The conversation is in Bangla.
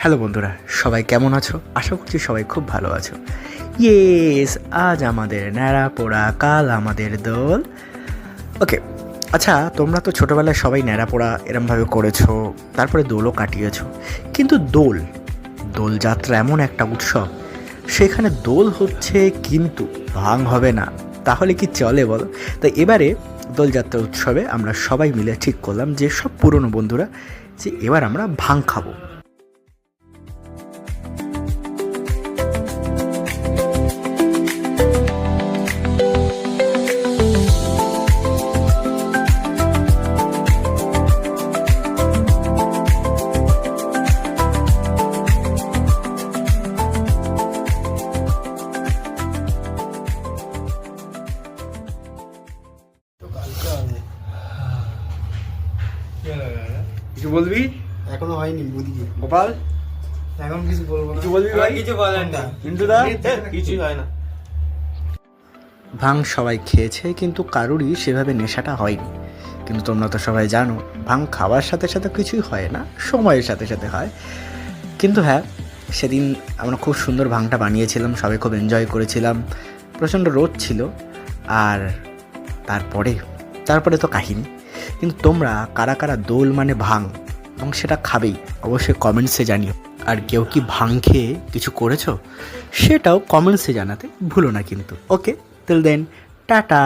হ্যালো বন্ধুরা, সবাই কেমন আছো? আশা করছি সবাই খুব ভালো আছো। ইয়েস, আজ আমাদের ন্যাড়া পোড়া, কাল আমাদের দোল। ওকে, আচ্ছা, তোমরা তো ছোটোবেলায় সবাই ন্যাড়া পোড়া এরমভাবে করেছো, তারপরে দোলও কাটিয়েছো। কিন্তু দোলযাত্রা এমন একটা উৎসব, সেখানে দোল হচ্ছে কিন্তু ভাং হবে না, তাহলে কি চলে বলো? তাই এবারে দোলযাত্রা উৎসবে আমরা সবাই মিলে ঠিক করলাম যে সব পুরনো বন্ধুরা যে এবার আমরা ভাং খাবো। কিছু বলবি? এখনো হয়নি বুঝি গোপাল, এখন কিছু বলবো না। কিছু বলবি ভাই? কিছু বলেন না। মিন্টুদা, কিছুই হয় না। ভাং সবাই খেয়েছে, কিন্তু কারুরই সেভাবে নেশাটা হয়নি। কিন্তু তোমরা তো সবাই জানো, ভাং খাওয়ার সাথে সাথে কিছুই হয় না, সময়ের সাথে সাথে হয়। কিন্তু হ্যাঁ, সেদিন আমরা খুব সুন্দর ভাংটা বানিয়েছিলাম, সবাই খুব এনজয় করেছিলাম। প্রচণ্ড রোদ ছিল। আর তারপরে তো কাহিনী। কিন্তু তোমরা কারা কারা দোল মানে ভাং এবং সেটা খাবেই, অবশ্যই কমেন্টসে জানিও। আর কেউ কি ভাং খেয়ে কিছু করেছো, সেটাও কমেন্টসে জানাতে ভুলো না কিন্তু। ওকে, টিল দেন, টাটা।